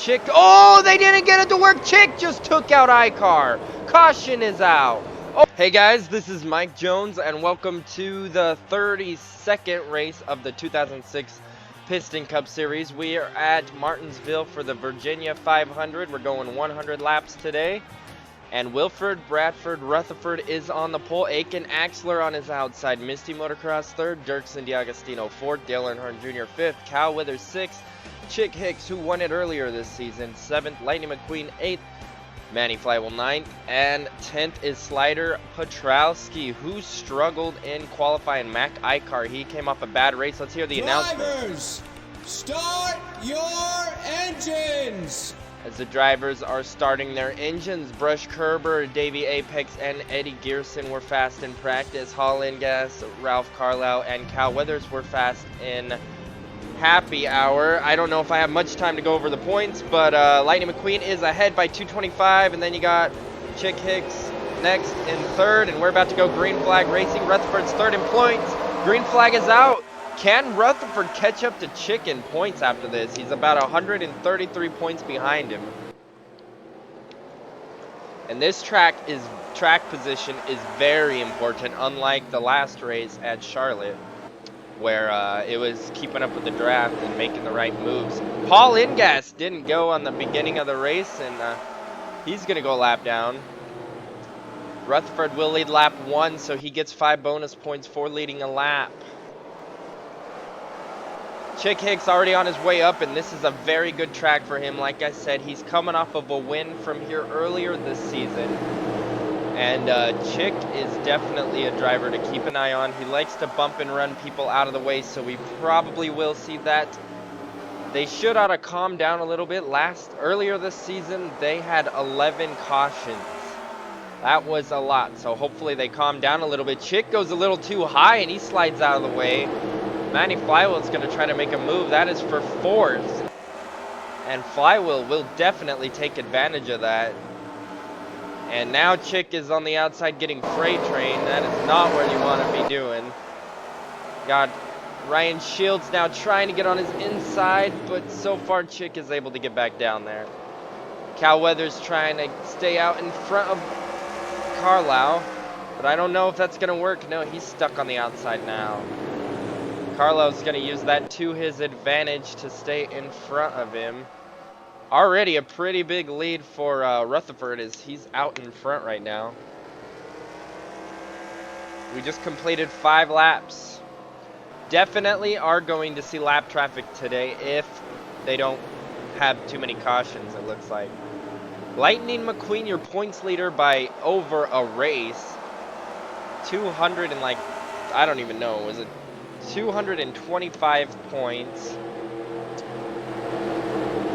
Chick. Oh, they didn't get it to work. Chick just took out iCar. Caution is out. Oh. Hey guys, this is Mike Jones, and welcome to the 32nd race of the 2006 Piston Cup Series. We are at Martinsville for the Virginia 500. We're going 100 laps today. And Wilfred, Bradford, Rutherford is on the pole. Aiken Axler on his outside. Misty Motocross third. Dirksen DiAgostino fourth. Dale Earnhardt Jr. fifth. Cal Withers sixth. Chick Hicks, who won it earlier this season, seventh. Lightning McQueen eighth. Manny Flywell ninth. And 10th is Slider Petrowski, who struggled in qualifying. Mac iCar, he came off a bad race. Let's hear the announcement. Drivers, start your engines! As the drivers are starting their engines, Brush Kerber, Davey Apex, and Eddie Gearson were fast in practice. Hall Ingas, Ralph Carlisle, and Cal Withers were fast in happy hour. I don't know if I have much time to go over the points, but Lightning McQueen is ahead by 225, and then you got Chick Hicks next in third, and we're about to go green flag racing. Rutherford's third in points. Green flag is out. Can Rutherford catch up to Chick in points after this? He's about 133 points behind him. And this track position is very important, unlike the last race at Charlotte, where it was keeping up with the draft and making the right moves. Paul Ingas didn't go on the beginning of the race, and he's going to go a lap down. Rutherford will lead lap 1, so he gets 5 bonus points for leading a lap. Chick Hicks already on his way up, and this is a very good track for him. Like I said, he's coming off of a win from here earlier this season. And Chick is definitely a driver to keep an eye on. He likes to bump and run people out of the way, so we probably will see that. They should ought to calm down a little bit. Earlier this season, they had 11 cautions. That was a lot, so hopefully they calm down a little bit. Chick goes a little too high, and he slides out of the way. Manny Flywell is going to try to make a move. That is for fourth. And Flywell will definitely take advantage of that. And now Chick is on the outside getting freight train. That is not what you want to be doing. Got Ryan Shields now trying to get on his inside, but so far Chick is able to get back down there. Cal Weathers trying to stay out in front of Carlisle, but I don't know if that's going to work. No, he's stuck on the outside now. Carlisle's going to use that to his advantage to stay in front of him. Already a pretty big lead for Rutherford, as he's out in front right now. We just completed 5 laps. Definitely are going to see lap traffic today if they don't have too many cautions, it looks like. Lightning McQueen, your points leader by over a race. 200 and like, I don't even know, was it 225 points.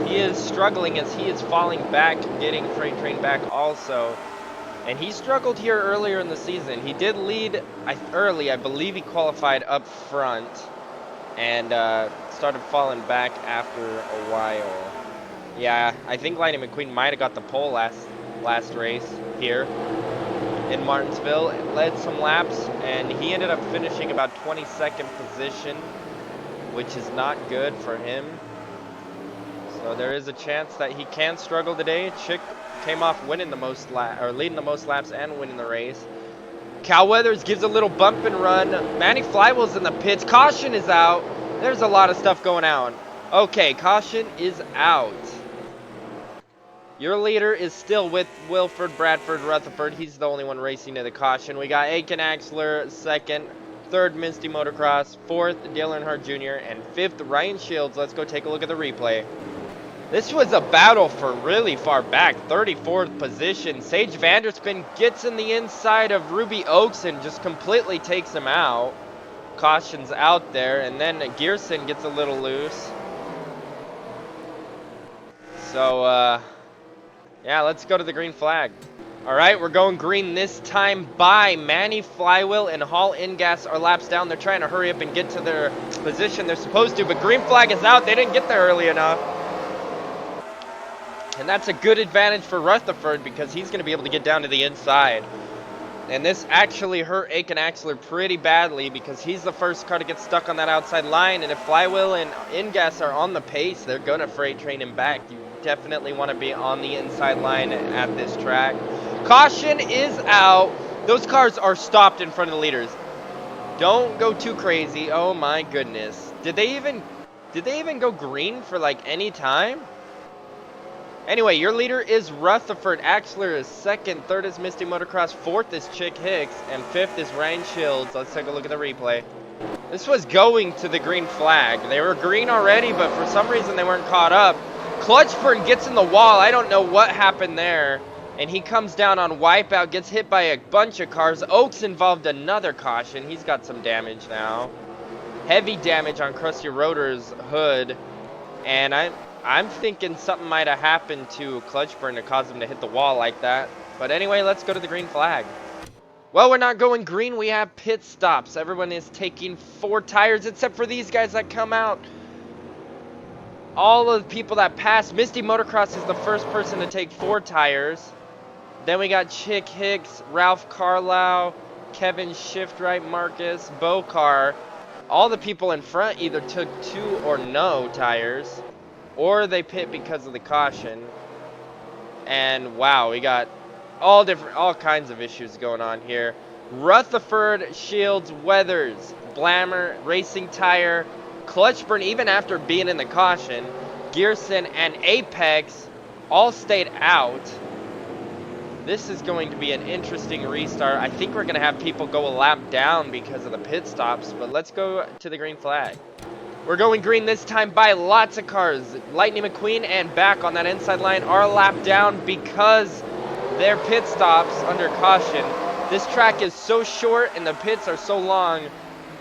He is struggling as he is falling back, getting freight train back also. And he struggled here earlier in the season. He did lead early. I believe he qualified up front and started falling back after a while. Yeah, I think Lightning McQueen might have got the pole last race here in Martinsville. It led some laps, and he ended up finishing about 22nd position, which is not good for him. So there is a chance that he can struggle today. Chick came off winning the most leading the most laps and winning the race. Cal Weathers gives a little bump and run. Manny Flywell's in the pits. Caution is out. There's a lot of stuff going on. Okay, caution is out. Your leader is still with Wilfred, Bradford, Rutherford. He's the only one racing to the caution. We got Aiken Axler second, third Misty Motocross, fourth Dale Earnhardt Jr., and fifth Ryan Shields. Let's go take a look at the replay. This was a battle for really far back, 34th position. Sage Vanderspin gets in the inside of Ruby Oaks and just completely takes him out. Caution's out there, and then Gearson gets a little loose. So, yeah, let's go to the green flag. All right, we're going green this time by Manny Flywell and Hall Ingas are laps down. They're trying to hurry up and get to their position they're supposed to, but green flag is out. They didn't get there early enough. And that's a good advantage for Rutherford because he's going to be able to get down to the inside. And this actually hurt Aiken Axler pretty badly because he's the first car to get stuck on that outside line. And if Flywell and Ingas are on the pace, they're going to freight train him back. You definitely want to be on the inside line at this track. Caution is out. Those cars are stopped in front of the leaders. Don't go too crazy. Oh my goodness. Did they even go green for like any time? Anyway, your leader is Rutherford. Axler is second. Third is Misty Motocross. Fourth is Chick Hicks. And fifth is Ryan Shields. Let's take a look at the replay. This was going to the green flag. They were green already, but for some reason they weren't caught up. Clutchburn gets in the wall. I don't know what happened there. And he comes down on wipeout, gets hit by a bunch of cars. Oaks involved another caution. He's got some damage now. Heavy damage on Krusty Rotor's hood. And I'm thinking something might have happened to Clutchburn to cause him to hit the wall like that. But anyway, let's go to the green flag. Well, we're not going green. We have pit stops. Everyone is taking 4 tires except for these guys that come out. All of the people that pass. Misty Motocross is the first person to take 4 tires. Then we got Chick Hicks, Ralph Carlisle, Kevin Shiftwright, Marcus, Bokar. All the people in front either took 2 or no tires, or they pit because of the caution. And wow, we got all kinds of issues going on here. Rutherford, Shields, Weathers, Blammer, Racing Tire, Clutchburn, even after being in the caution, Gearson and Apex all stayed out. This is going to be an interesting restart. I think we're going to have people go a lap down because of the pit stops, but let's go to the green flag. We're going green this time by lots of cars. Lightning McQueen and back on that inside line are a lap down because their pit stops under caution. This track is so short and the pits are so long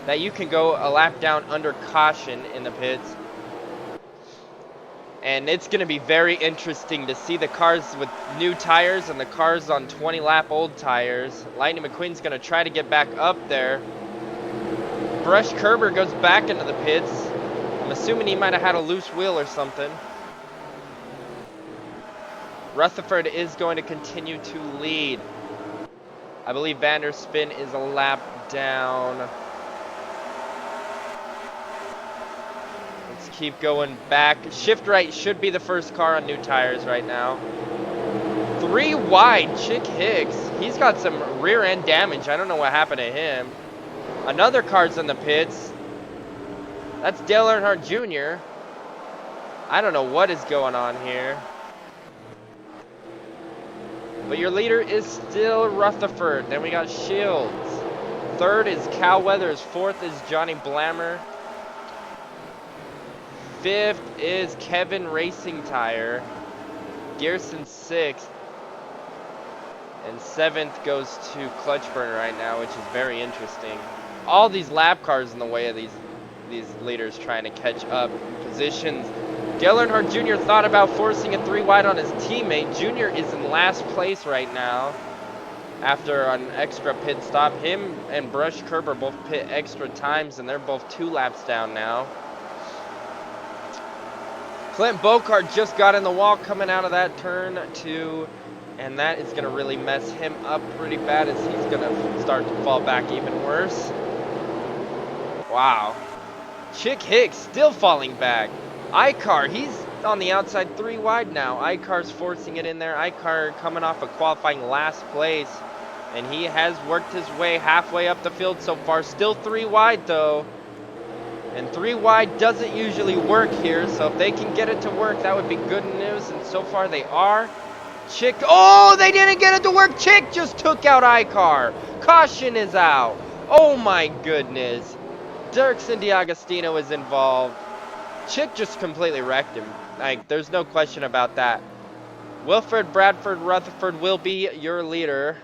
that you can go a lap down under caution in the pits. And it's going to be very interesting to see the cars with new tires and the cars on 20-lap-old tires. Lightning McQueen's going to try to get back up there. Brush Kerber goes back into the pits. I'm assuming he might have had a loose wheel or something. Rutherford is going to continue to lead. I believe Vanderspin is a lap down. Keep going back. Shift right should be the first car on new tires right now. 3 wide, Chick Hicks. He's got some rear end damage. I don't know what happened to him. Another car's in the pits. That's Dale Earnhardt Jr. I don't know what is going on here. But your leader is still Rutherford. Then we got Shields. Third is Cal Weathers. Fourth is Johnny Blammer. Fifth is Kevin Racing Tire. Gearson 6th. And 7th goes to Clutchburn right now, which is very interesting. All these lap cars in the way of these leaders trying to catch up positions. Dale Earnhardt Jr. thought about forcing a 3 wide on his teammate. Jr. is in last place right now after an extra pit stop. Him and Brush Kerber both pit extra times, and they're both 2 laps down now. Clint Bokar just got in the wall coming out of that turn 2, and that is going to really mess him up pretty bad as he's going to start to fall back even worse. Wow. Chick Hicks still falling back. Icar, he's on the outside 3 wide now. Icar's forcing it in there. Icar coming off of qualifying last place, and he has worked his way halfway up the field so far. Still 3 wide though. And 3 wide doesn't usually work here, so if they can get it to work, that would be good news, and so far they are. Chick, oh, they didn't get it to work. Chick just took out Icar. Caution is out. Oh my goodness. Dirksen DiAgostino is involved. Chick just completely wrecked him. Like, there's no question about that. Wilfred Bradford Rutherford will be your leader.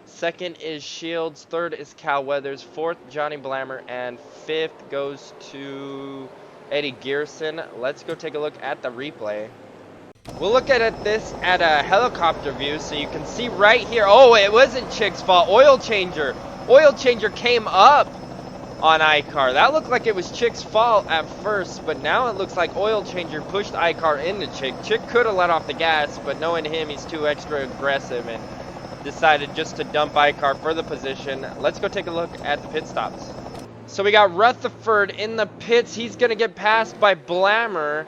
Second is Shields. Third is Cal Weathers. Fourth, Johnny Blammer. And fifth goes to Eddie Gearson. Let's go take a look at the replay. We'll look at this at a helicopter view so you can see right here. Oh, it wasn't Chick's fault. Oil changer. Oil changer came up on Icar. That looked like it was Chick's fault at first, but now it looks like oil changer pushed Icar into Chick. Chick could have let off the gas, but knowing him, he's too extra aggressive and decided just to dump Icar for the position. Let's go take a look at the pit stops. So we got Rutherford in the pits. He's going to get passed by Blammer.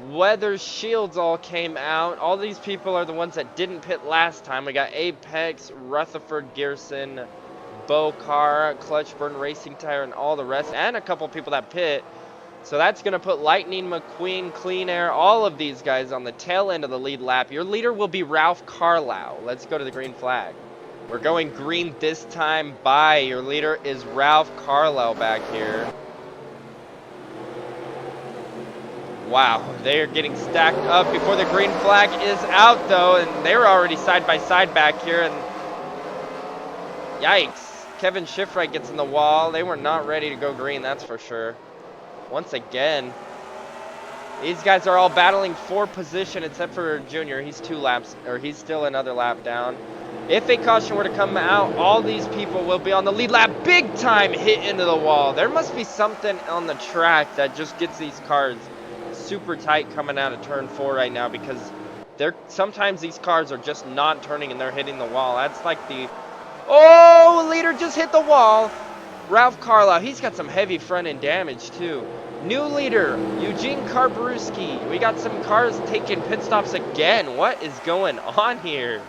Weather shields all came out. All these people are the ones that didn't pit last time. We got Apex, Rutherford, Gearson, Bocar, Clutchburn, Racing Tire, and all the rest, and a couple people that pit. So that's going to put Lightning McQueen, Clean Air, all of these guys on the tail end of the lead lap. Your leader will be Ralph Carlisle. Let's go to the green flag. We're going green this time by. Your leader is Ralph Carlisle back here. Wow, they're getting stacked up before the green flag is out, though, and they were already side by side back here, and yikes. Kevin Schiffright gets in the wall. They were not ready to go green, that's for sure. Once again, these guys are all battling for position except for Junior. He's 2 laps, or he's still another lap down. If a caution were to come out, all these people will be on the lead lap. Big time hit into the wall. There must be something on the track that just gets these cars super tight coming out of turn 4 right now, because sometimes these cars are just not turning and they're hitting the wall. That's like the... Oh, leader just hit the wall. Ralph Carlisle, he's got some heavy front end damage too. New leader, Eugene Karbrewski. We got some cars taking pit stops again. What is going on here?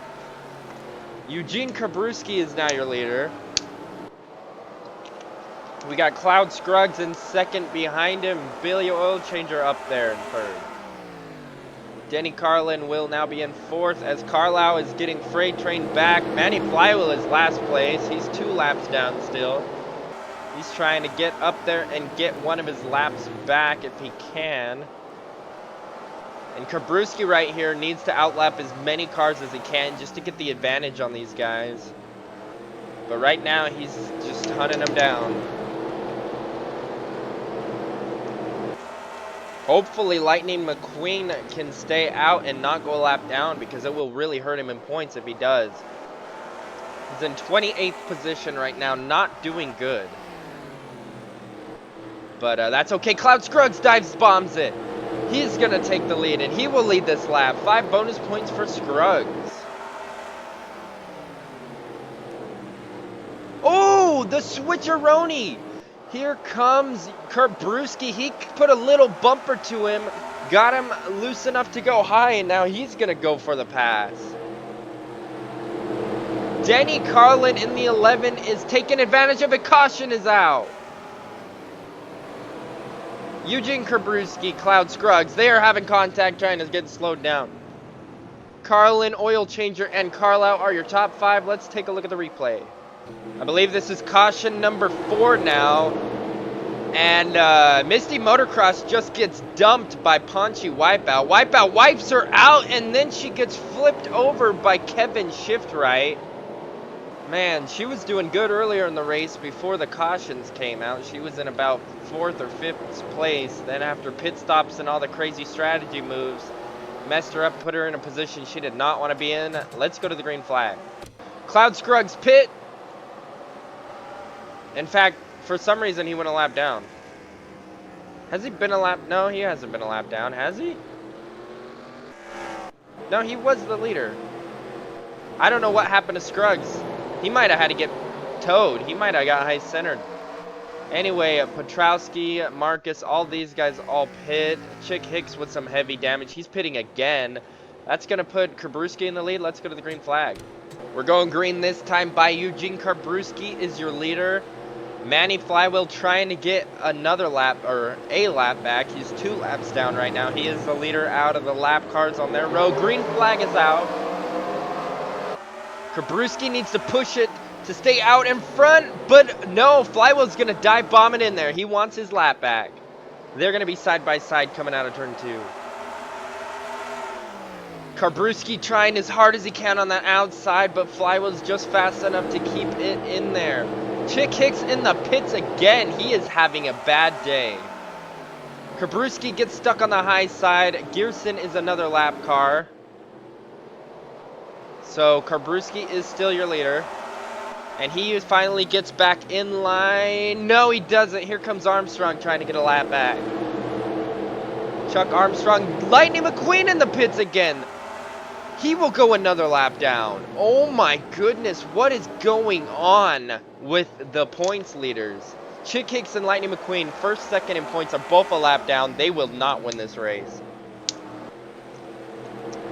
Eugene Karbrewski is now your leader. We got Cloud Scruggs in second behind him. Billy Oil Changer up there in third. Denny Carlin will now be in fourth as Carlisle is getting freight train back. Manny Flywheel is last place. He's 2 laps down still. He's trying to get up there and get one of his laps back if he can. And Karbrewski right here needs to outlap as many cars as he can just to get the advantage on these guys. But right now he's just hunting them down. Hopefully Lightning McQueen can stay out and not go a lap down, because it will really hurt him in points if he does. He's in 28th position right now, not doing good. But that's okay. Cloud Scruggs dives bombs it. He's going to take the lead, and he will lead this lap. 5 bonus points for Scruggs. Oh, the switcheroni. Here comes Karbrewski. He put a little bumper to him, got him loose enough to go high, and now he's going to go for the pass. Denny Carlin in the 11 is taking advantage of it. Caution is out. Eugene Karbrewski, Cloud Scruggs, they are having contact trying to get slowed down. Carlin, Oil Changer, and Carlisle are your top 5. Let's take a look at the replay. I believe this is caution number 4 now. And Misty Motocross just gets dumped by Paunchy Wipeout. Wipeout wipes her out, and then she gets flipped over by Kevin Schiffright. Man, she was doing good earlier in the race before the cautions came out. She was in about 4th or 5th place. Then after pit stops and all the crazy strategy moves, messed her up, put her in a position she did not want to be in. Let's go to the green flag. Cloud Scruggs pit. In fact, for some reason, he went a lap down. Has he been a lap? No, he hasn't been a lap down, has he? No, he was the leader. I don't know what happened to Scruggs. He might have had to get towed. He might have got high-centered. Anyway, Petrowski, Marcus, all these guys all pit. Chick Hicks with some heavy damage. He's pitting again. That's going to put Karbrewski in the lead. Let's go to the green flag. We're going green this time by Eugene Karbrewski is your leader. Manny Flywheel trying to get another lap, or a lap back. He's 2 laps down right now. He is the leader out of the lap cars on their row. Green flag is out. Karbrewski needs to push it to stay out in front, but no, Flywheel's going to dive bomb it in there. He wants his lap back. They're going to be side by side coming out of turn 2. Karbrewski trying as hard as he can on that outside, but Flywheel's just fast enough to keep it in there. Chick Hicks in the pits again. He is having a bad day. Karbrewski gets stuck on the high side. Gearson is another lap car. So Karbrewski is still your leader. And he finally gets back in line. No, he doesn't. Here comes Armstrong trying to get a lap back. Chuck Armstrong. Lightning McQueen in the pits again. He will go another lap down. Oh my goodness. What is going on with the points leaders? Chick Hicks and Lightning McQueen, first, second in points, are both a lap down. They will not win this race.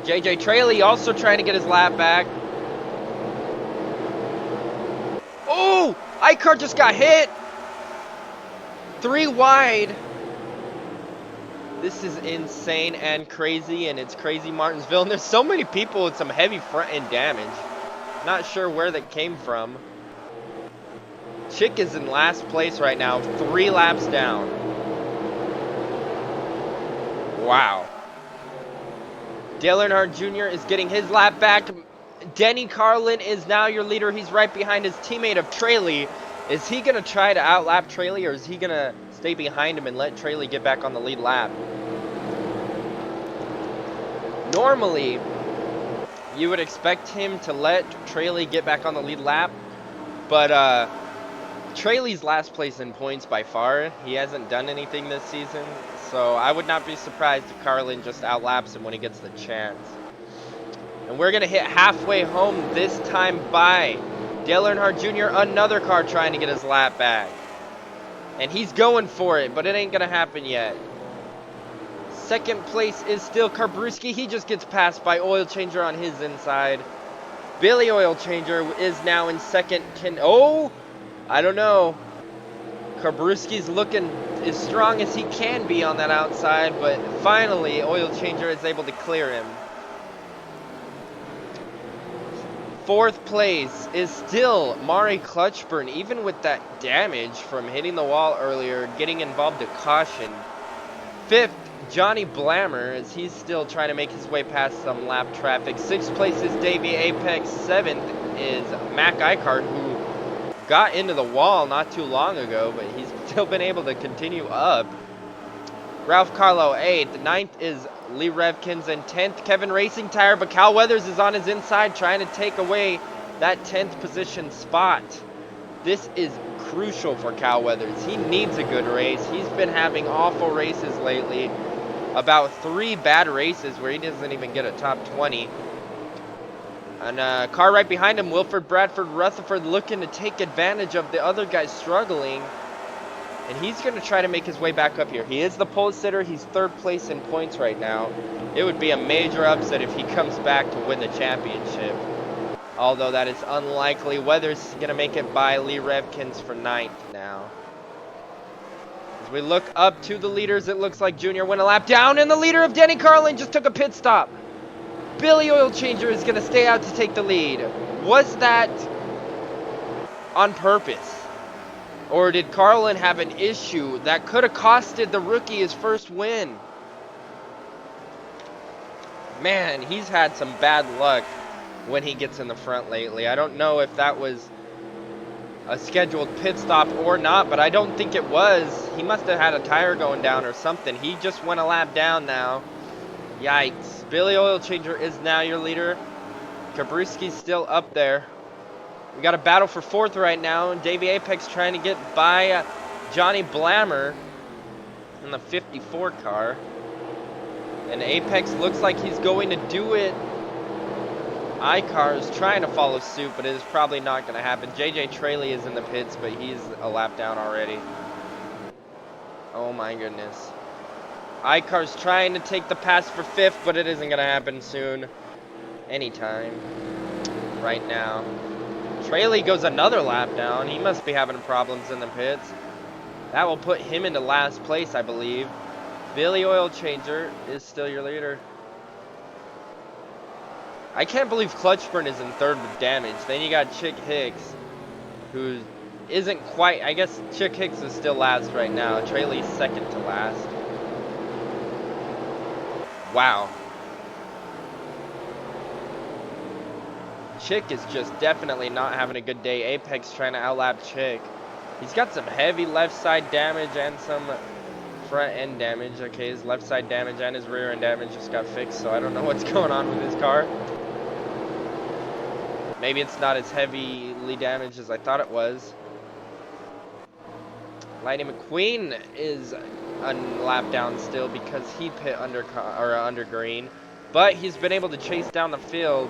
JJ Traley also trying to get his lap back. Oh, iCar just got hit. 3 wide. This is insane and crazy, and it's crazy Martinsville. And there's so many people with some heavy front end damage. Not sure where that came from. Chick is in last place right now, 3 laps down. Wow. Dale Earnhardt Jr. is getting his lap back. Denny Carlin is now your leader. He's right behind his teammate of Traley. Is he going to try to outlap Traley, or is he going to stay behind him and let Traley get back on the lead lap? Normally, you would expect him to let Traley get back on the lead lap, but Traley's last place in points by far. He hasn't done anything this season, so I would not be surprised if Carlin just outlaps him when he gets the chance. And we're going to hit halfway home this time by Dale Earnhardt Jr., another car trying to get his lap back. And he's going for it, but it ain't going to happen yet. Second place is still Karbruski. He just gets passed by Oil Changer on his inside. Billy Oil Changer is now in second. I don't know. Karbruski's looking as strong as he can be on that outside, but finally Oil Changer is able to clear him. Fourth place is still Mari Clutchburn, even with that damage from hitting the wall earlier, getting involved to caution. Fifth, Johnny Blammer, as he's still trying to make his way past some lap traffic. Sixth place is Davey Apex. Seventh is Mac Icard, who got into the wall not too long ago, but he's still been able to continue up. Ralph Carlo, 8th. 9th is Lee Revkins, and 10th, Kevin Racing Tire, but Cal Weathers is on his inside trying to take away that 10th position spot. This is crucial for Cal Weathers. He needs a good race. He's been having awful races lately. About 3 bad races where he doesn't even get a top 20. And a car right behind him, Wilford Bradford Rutherford, looking to take advantage of the other guys struggling. And he's going to try to make his way back up here. He is the pole sitter. He's 3rd place in points right now. It would be a major upset if he comes back to win the championship. Although that is unlikely. Weathers going to make it by Lee Revkins for 9th now. As we look up to the leaders, it looks like Junior went a lap down, and the leader of Denny Carlin just took a pit stop. Billy Oil Changer is going to stay out to take the lead. Was that on purpose? Or did Carlin have an issue that could have costed the rookie his first win? Man, he's had some bad luck when he gets in the front lately. I don't know if that was a scheduled pit stop or not, but I don't think it was. He must have had a tire going down or something. He just went a lap down now. Yikes. Billy Oil Changer is now your leader. Karbruski's still up there. We got a battle for 4th right now. Davey Apex trying to get by Johnny Blammer in the 54 car. And Apex looks like he's going to do it. iCar is trying to follow suit, but it is probably not going to happen. JJ Traley is in the pits, but he's a lap down already. Oh my goodness. iCar's trying to take the pass for 5th, but it isn't going to happen soon. Anytime. Right now. Traley goes another lap down. He must be having problems in the pits. That will put him into last place, I believe. Billy Oil Changer is still your leader. I can't believe Clutchburn is in 3rd with damage. Then you got Chick Hicks, who isn't quite... I guess Chick Hicks is still last right now. Traley's 2nd to last. Wow. Chick is just definitely not having a good day. Apex trying to outlap Chick. He's got some heavy left side damage and some front end damage. Okay, his left side damage and his rear end damage just got fixed, so I don't know what's going on with his car. Maybe it's not as heavily damaged as I thought it was. Lightning McQueen is a lap down still because he pit under green, but he's been able to chase down the field.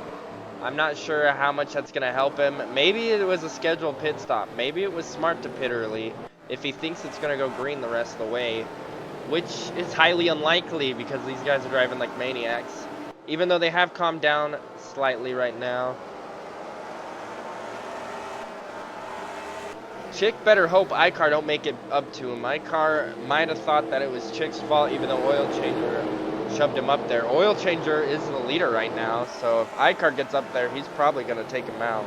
I'm not sure how much that's going to help him. Maybe it was a scheduled pit stop. Maybe it was smart to pit early if he thinks it's going to go green the rest of the way, which is highly unlikely because these guys are driving like maniacs. even though they have calmed down slightly right now. Chick better hope iCar don't make it up to him. iCar might have thought that it was Chick's fault, even though Oil Changer shoved him up there. Oil Changer is the leader right now, so if iCar gets up there, he's probably going to take him out.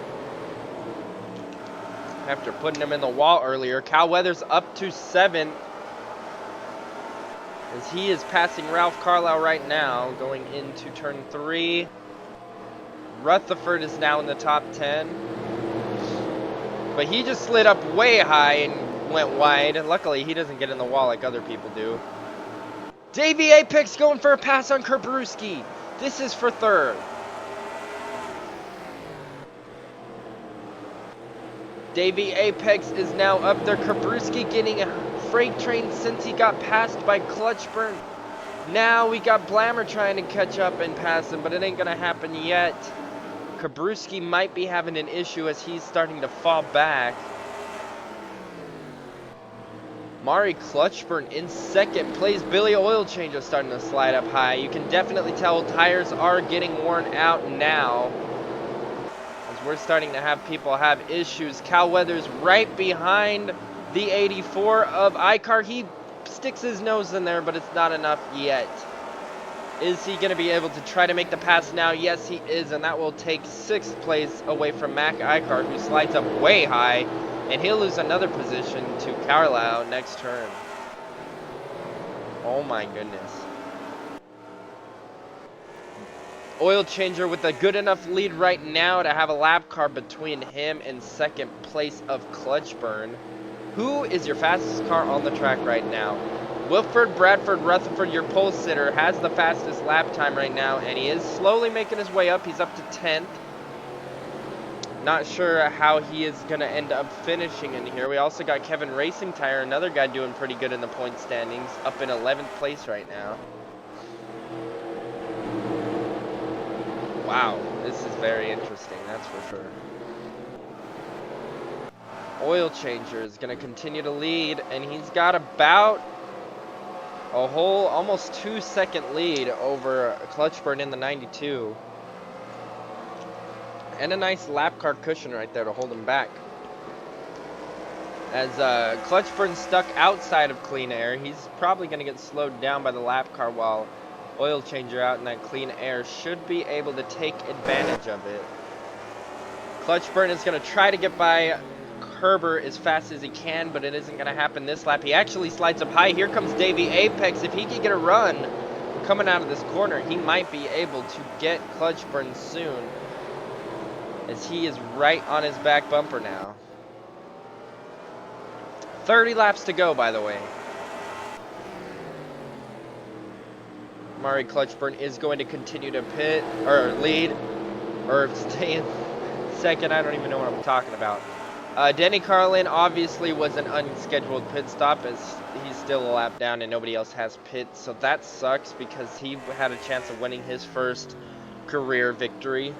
After putting him in the wall earlier, Cal Weathers up to 7th, as he is passing Ralph Carlisle right now, going into turn 3. Rutherford is now in the top 10. But he just slid up way high and went wide. Luckily, he doesn't get in the wall like other people do. Davey Apex going for a pass on Kerbrewski. This is for 3rd. Davey Apex is now up there. Kerbrewski getting a freight train since he got passed by Clutchburn. Now we got Blammer trying to catch up and pass him, but it ain't going to happen yet. Kerbrewski might be having an issue as he's starting to fall back. Mari Clutchburn in 2nd place. Billy Oil Changer starting to slide up high. You can definitely tell tires are getting worn out now, as we're starting to have people have issues. Cal Weathers right behind the 84 of iCar. He sticks his nose in there, but it's not enough yet. Is he going to be able to try to make the pass now? Yes, he is, and that will take 6th place away from Mac iCar, who slides up way high, and he'll lose another position to Carlisle next turn. Oh my goodness. Oil Changer with a good enough lead right now to have a lap car between him and 2nd place of Clutchburn. Who is your fastest car on the track right now? Wilford Bradford Rutherford, your pole sitter, has the fastest lap time right now, and he is slowly making his way up. He's up to 10th. Not sure how he is going to end up finishing in here. We also got Kevin Racing Tire, another guy doing pretty good in the point standings, up in 11th place right now. Wow, this is very interesting, that's for sure. Oil Changer is going to continue to lead, and he's got about a whole almost 2-second lead over Clutchburn in the 92. And a nice lap car cushion right there to hold him back. As Clutchburn's stuck outside of clean air, he's probably going to get slowed down by the lap car, while Oil Changer out in that clean air should be able to take advantage of it. Clutchburn is going to try to get by Herbert as fast as he can, but it isn't going to happen this lap. He actually slides up high. Here comes Davey Apex. If he can get a run coming out of this corner, he might be able to get Clutchburn soon, as he is right on his back bumper now. 30 laps to go, by the way. Mari Clutchburn is going to continue to pit, or lead, or stay in 2nd. I don't even know what I'm talking about. Denny Carlin obviously was an unscheduled pit stop, as he's still a lap down and nobody else has pits, so that sucks because he had a chance of winning his first career victory.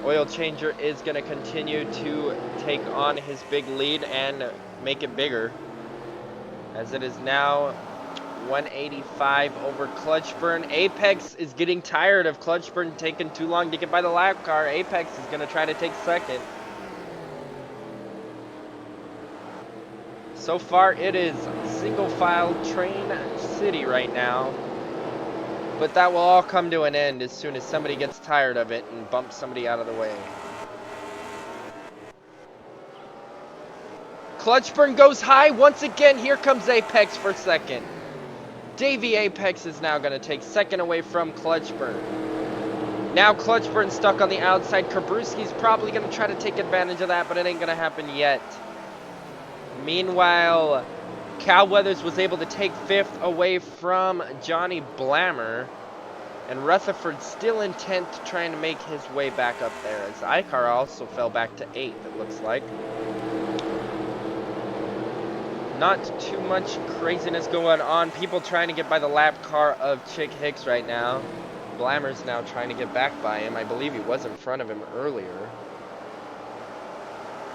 Oil Changer is going to continue to take on his big lead and make it bigger, as it is now 185 over Clutchburn. Apex is getting tired of Clutchburn taking too long to get by the lap car. Apex is going to try to take 2nd. So far it is single file train city right now, but that will all come to an end as soon as somebody gets tired of it and bumps somebody out of the way. Clutchburn goes high once again. Here comes Apex for 2nd. Davey Apex is now going to take 2nd away from Clutchburn. Now Clutchburn stuck on the outside. Kerbrewski's probably going to try to take advantage of that, but it ain't going to happen yet. Meanwhile, Cal Weathers was able to take 5th away from Johnny Blammer. And Rutherford still in 10th, trying to make his way back up there, as iCar also fell back to 8th, it looks like. Not too much craziness going on. People trying to get by the lap car of Chick Hicks right now. Blammer's now trying to get back by him. I believe he was in front of him earlier.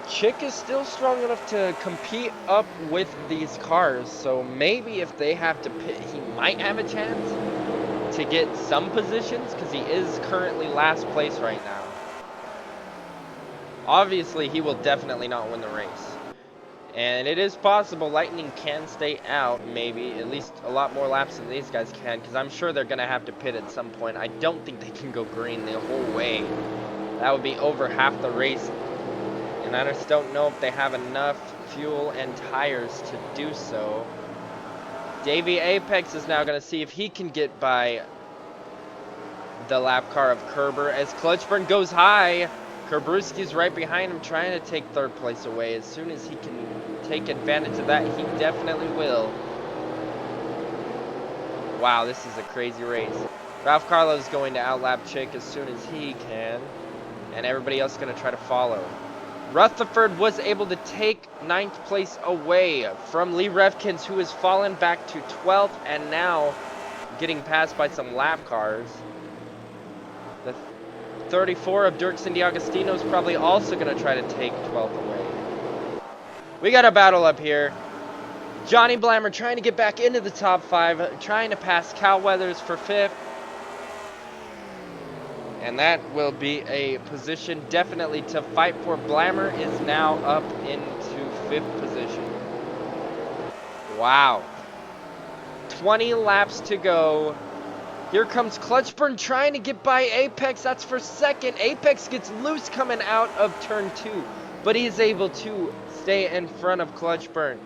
Chick is still strong enough to compete up with these cars, so maybe if they have to pit, he might have a chance to get some positions, because he is currently last place right now. Obviously, he will definitely not win the race. And it is possible Lightning can stay out, maybe, at least a lot more laps than these guys can, because I'm sure they're going to have to pit at some point. I don't think they can go green the whole way. That would be over half the race. And I just don't know if they have enough fuel and tires to do so. Davey Apex is now going to see if he can get by the lap car of Kerber as Clutchburn goes high. Kerbrewski's right behind him trying to take third place away. As soon as he can take advantage of that, he definitely will. Wow, this is a crazy race. Ralph Carlo's going to outlap Chick as soon as he can. And everybody else is going to try to follow. Rutherford was able to take 9th place away from Lee Refkins, who has fallen back to 12th and now getting passed by some lap cars. The 34 of Dirksen D'Agostino is probably also going to try to take 12th away. We got a battle up here. Johnny Blammer trying to get back into the top 5, trying to pass Cal Weathers for 5th. And that will be a position definitely to fight for. Blammer is now up into 5th position. Wow. 20 laps to go. Here comes Clutchburn trying to get by Apex. That's for 2nd. Apex gets loose coming out of turn 2. But he's able to stay in front of Clutchburn.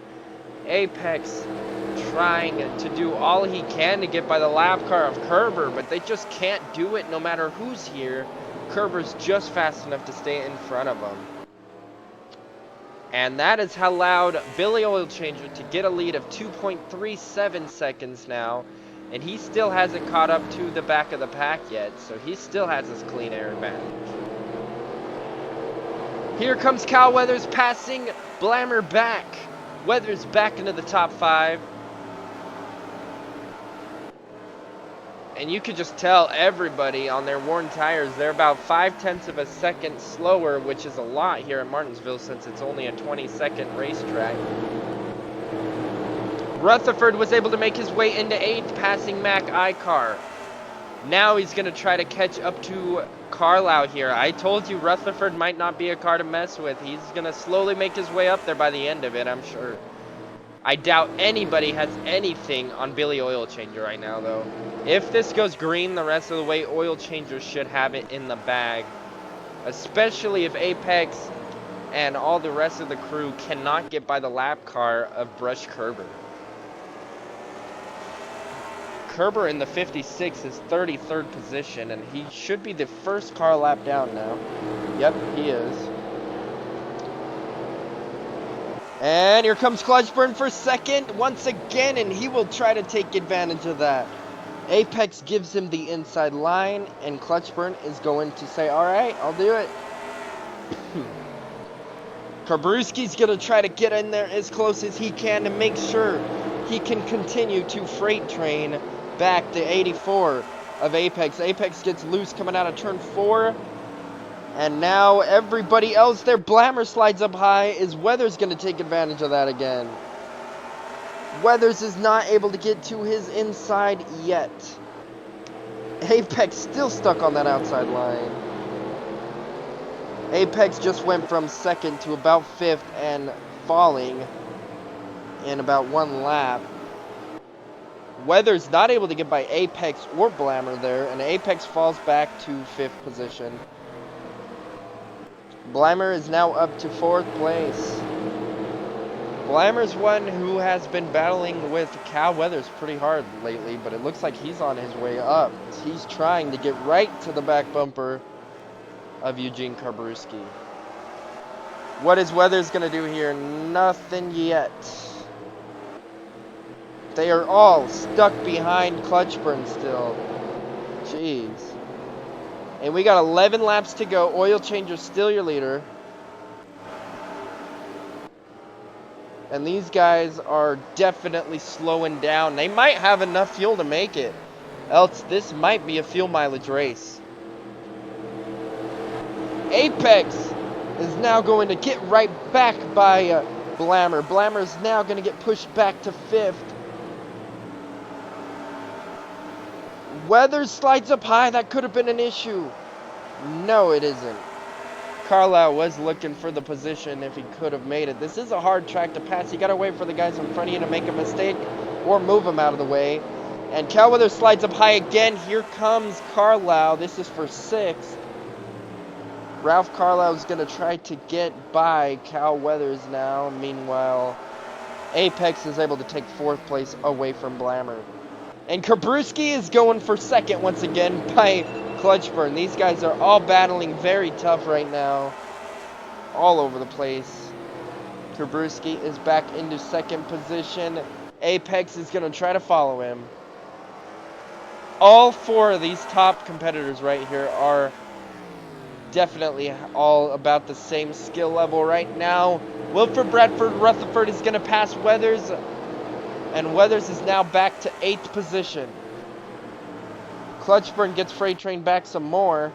Apex trying to do all he can to get by the lap car of Kerber, but they just can't do it no matter who's here. Kerber's just fast enough to stay in front of him. And that has allowed Billy Oilchanger to get a lead of 2.37 seconds now. And he still hasn't caught up to the back of the pack yet, so he still has his clean air advantage. Here comes Cal Weathers passing Blammer back. Weathers back into the top 5. And you could just tell everybody on their worn tires, they're about 0.5 of a second slower, which is a lot here at Martinsville since it's only a 20-second racetrack. Rutherford was able to make his way into 8th, passing Mac Icar. Now he's going to try to catch up to Carlisle here. I told you Rutherford might not be a car to mess with. He's going to slowly make his way up there by the end of it, I'm sure. I doubt anybody has anything on Billy Oilchanger right now, though. If this goes green the rest of the way, Oilchanger should have it in the bag. Especially if Apex and all the rest of the crew cannot get by the lap car of Brush Kerber. Kerber in the 56 is 33rd position, and he should be the first car lap down now. Yep, he is. And here comes Clutchburn for 2nd once again, and he will try to take advantage of that. Apex gives him the inside line, and Clutchburn is going to say, all right, I'll do it. Kerbrewski's going to try to get in there as close as he can to make sure he can continue to freight train back the 84 of Apex. Apex gets loose coming out of turn 4. And now everybody else there, Blammer slides up high. Is Weathers going to take advantage of that again? Weathers is not able to get to his inside yet. Apex still stuck on that outside line. Apex just went from 2nd to about 5th and falling in about 1 lap. Weathers not able to get by Apex or Blammer there, and Apex falls back to 5th position. Blammer is now up to 4th place. Blammer's one who has been battling with Cal Weathers pretty hard lately, but it looks like he's on his way up. He's trying to get right to the back bumper of Eugene Kerbrewski. What is Weathers going to do here? Nothing yet. They are all stuck behind Clutchburn still. Jeez. And we got 11 laps to go. Oilchanger still your leader. And these guys are definitely slowing down. They might have enough fuel to make it. Else this might be a fuel mileage race. Apex is now going to get right back by Blammer. Blammer is now going to get pushed back to 5th. Weathers slides up high. That could have been an issue. No, it isn't. Carlisle was looking for the position if he could have made it. This is a hard track to pass. You got to wait for the guys in front of you to make a mistake or move them out of the way. And Cal Weathers slides up high again. Here comes Carlisle. This is for 6th. Ralph Carlisle is going to try to get by Cal Weathers now. Meanwhile, Apex is able to take 4th place away from Blammer. And Kabruski is going for 2nd once again by Clutchburn. These guys are all battling very tough right now. All over the place. Kabruski is back into 2nd position. Apex is going to try to follow him. All 4 of these top competitors right here are definitely all about the same skill level right now. Wilford Bradford Rutherford is going to pass Weathers. And Weathers is now back to 8th position. Clutchburn gets Freight Train back some more.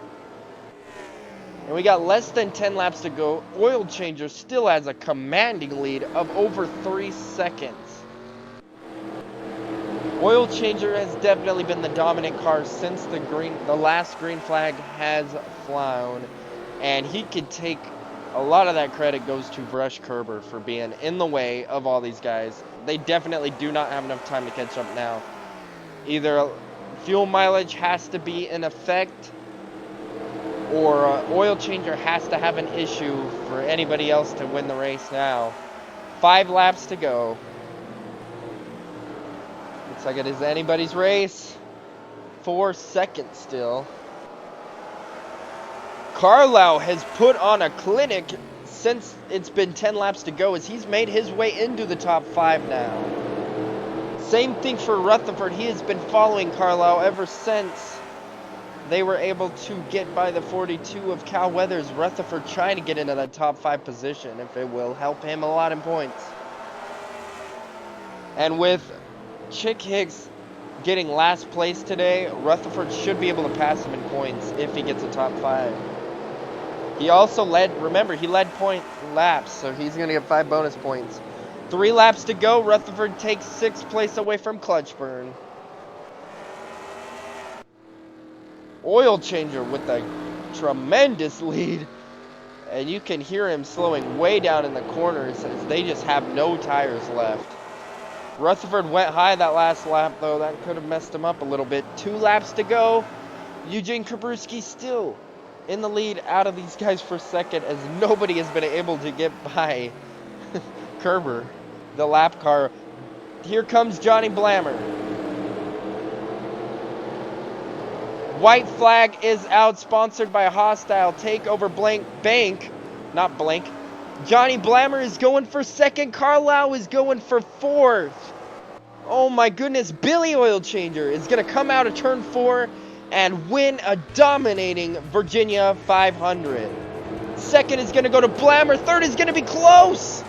And we got less than 10 laps to go. Oil Changer still has a commanding lead of over 3 seconds. Oil Changer has definitely been the dominant car since the last green flag has flown. And he could take a lot of that credit goes to Brush Kerber for being in the way of all these guys. They definitely do not have enough time to catch up now. Either fuel mileage has to be in effect, or Oil Changer has to have an issue for anybody else to win the race now. 5 laps to go. Looks like it is anybody's race. 4 seconds still. Carlisle has put on a clinic since it's been 10 laps to go, as he's made his way into the top 5 now. Same thing for Rutherford. He has been following Carlisle ever since they were able to get by the 42 of Cal Weathers. Rutherford trying to get into that top 5 position, if it will help him a lot in points. And with Chick Hicks getting last place today, Rutherford should be able to pass him in points if he gets a top 5. He also led, remember, he led point laps, so he's going to get 5 bonus points. 3 laps to go. Rutherford takes 6th place away from Clutchburn. Oil Changer with a tremendous lead. And you can hear him slowing way down in the corners as they just have no tires left. Rutherford went high that last lap, though. That could have messed him up a little bit. 2 laps to go. Eugene Kabruski still in the lead out of these guys for 2nd, as nobody has been able to get by Kerber, the lap car. Here comes Johnny Blammer. White flag is out, sponsored by Hostile Takeover Bank. Not blank. Johnny Blammer is going for 2nd. Carlisle is going for 4th. Oh my goodness. Billy Oil Changer is going to come out of turn 4 and win a dominating Virginia 500. 2nd is going to go to Blammer. 3rd is going to be close.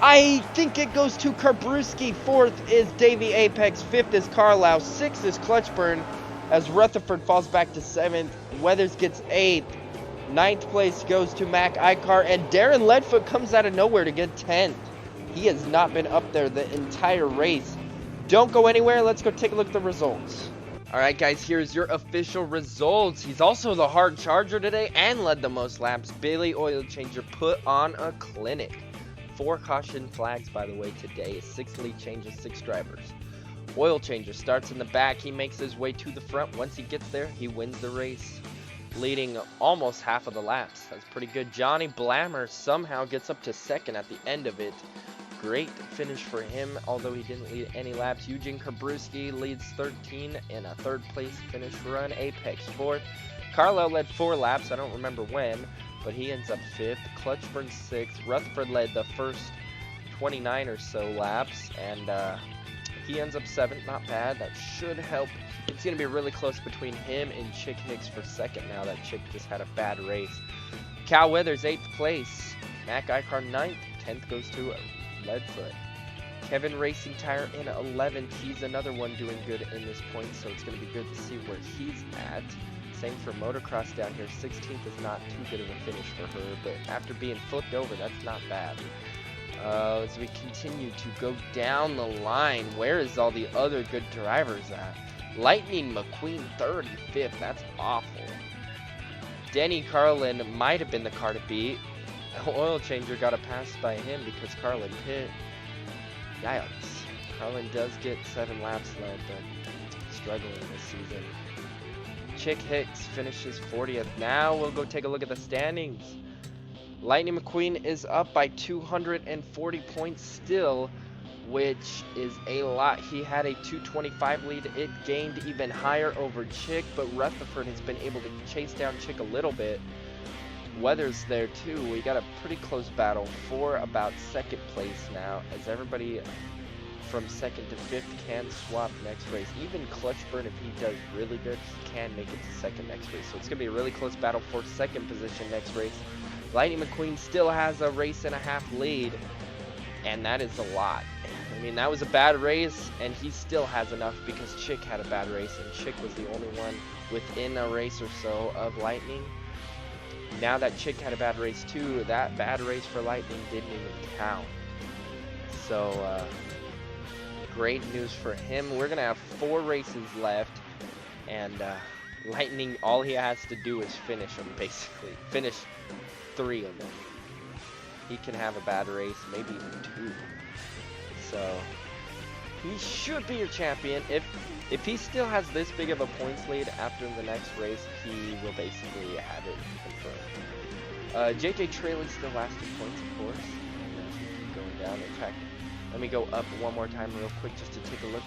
I think it goes to Kabruski. 4th is Davey Apex. 5th is Carlisle. 6th is Clutchburn, as Rutherford falls back to 7th. Weathers gets 8th. 9th place goes to Mac Icar, and Darren Leadfoot comes out of nowhere to get 10th. He has not been up there the entire race. Don't go anywhere. Let's go take a look at the results. Alright guys, here's your official results. He's also the hard charger today and led the most laps. Billy Oil Changer put on a clinic. 4 caution flags, by the way, today. 6 lead changes, 6 drivers. Oil Changer starts in the back. He makes his way to the front. Once he gets there, he wins the race, leading almost half of the laps. That's pretty good. Johnny Blammer somehow gets up to 2nd at the end of it. Great finish for him, although he didn't lead any laps. Eugene Kabruski leads 13 in a 3rd place finish run. Apex 4th. Carlisle led 4 laps. I don't remember when, but he ends up 5th. Clutchburn 6th. Rutherford led the first 29 or so laps, and he ends up 7th. Not bad. That should help. It's going to be really close between him and Chick Hicks for 2nd now that Chick just had a bad race. Cal Weathers 8th place. Mac Icar 9th. 10th goes to Leadfoot. Kevin Racing Tire in 11th. He's another one doing good in this point, so it's going to be good to see where he's at. Same for Motocross down here. 16th is not too good of a finish for her, but after being flipped over, that's not bad. As we continue to go down the line, where is all the other good drivers at? Lightning McQueen 35th. That's awful. Denny Carlin might have been the car to beat. Oil Changer got a pass by him because Carlin hit. Yikes. Carlin does get 7 laps led, but struggling this season. Chick Hicks finishes 40th. Now we'll go take a look at the standings. Lightning McQueen is up by 240 points still, which is a lot. He had a 225 lead. It gained even higher over Chick, but Rutherford has been able to chase down Chick a little bit. Weather's there too. We got a pretty close battle for about 2nd place now, as everybody from 2nd to 5th can swap next race. Even Clutchburn, if he does really good, he can make it to 2nd next race. So it's going to be a really close battle for 2nd position next race. Lightning McQueen still has a race and a half lead, and that is a lot. I mean, that was a bad race, and he still has enough because Chick had a bad race, and Chick was the only one within a race or so of Lightning. Now that Chick had a bad race too, that bad race for Lightning didn't even count. So, great news for him. We're going to have 4 races left, and Lightning, all he has to do is finish them, basically. Finish 3 of them. He can have a bad race, maybe even 2. So, he should be your champion. If he still has this big of a points lead after the next race, he will basically have it confirmed. JJ Traylor still last in points, of course. And going down. In fact, let me go up one more time real quick just to take a look.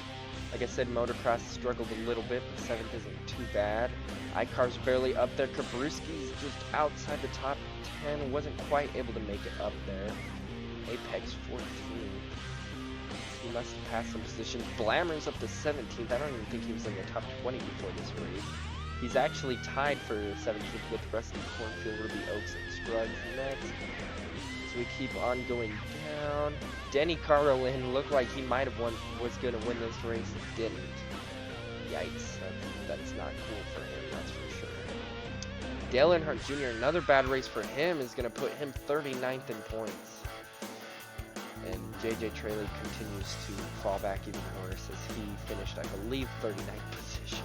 Like I said, Motocross struggled a little bit, but 7th isn't too bad. iCar's barely up there. Kabrewski's just outside the top 10. Wasn't quite able to make it up there. Apex 14. He must have passed some positions. Blammer's up to 17th. I don't even think he was in the top 20 before this race. He's actually tied for 17th with Rusty Cornfield, Ruby Oaks, and Scruggs next. So we keep on going down. Denny Carlin looked like he might have was going to win this race. He didn't. Yikes. That's not cool for him, that's for sure. Dale Earnhardt Jr., another bad race for him, is going to put him 39th in points. And JJ Traylor continues to fall back even worse as he finished, I believe, 39th position.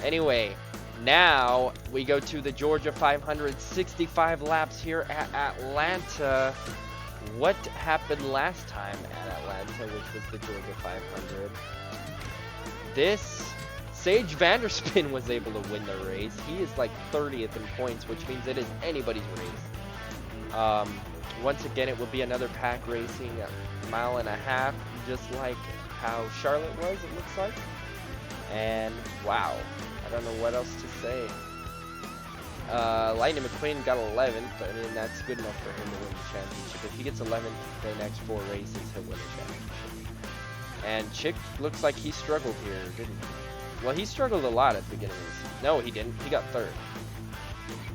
Anyway, now we go to the Georgia 500, 65 laps here at Atlanta. What happened last time at Atlanta, which was the Georgia 500? Sage Vanderspin was able to win the race. He is like 30th in points, which means it is anybody's race. Once again, it will be another pack racing, a mile and a half, just like how Charlotte was, it looks like. And wow, I don't know what else to say. Lightning McQueen got 11th. I mean, that's good enough for him to win the championship. If he gets 11th the next 4 races, he'll win the championship. And Chick looks like he struggled here, didn't he? Well, he struggled a lot at the beginning of the season. No, he didn't. He got 3rd.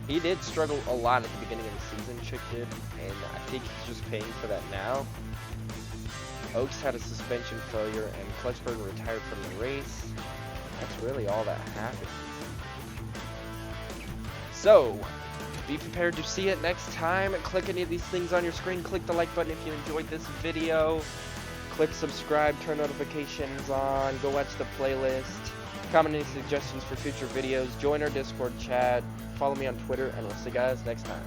He did struggle a lot at the beginning of the season, Chick did, and I think he's just paying for that now. Oaks had a suspension failure, and Clutchburn retired from the race. That's really all that happened. So, be prepared to see it next time. Click any of these things on your screen. Click the like button if you enjoyed this video. Click subscribe, turn notifications on, go watch the playlist. Comment any suggestions for future videos. Join our Discord chat. Follow me on Twitter, and we'll see you guys next time.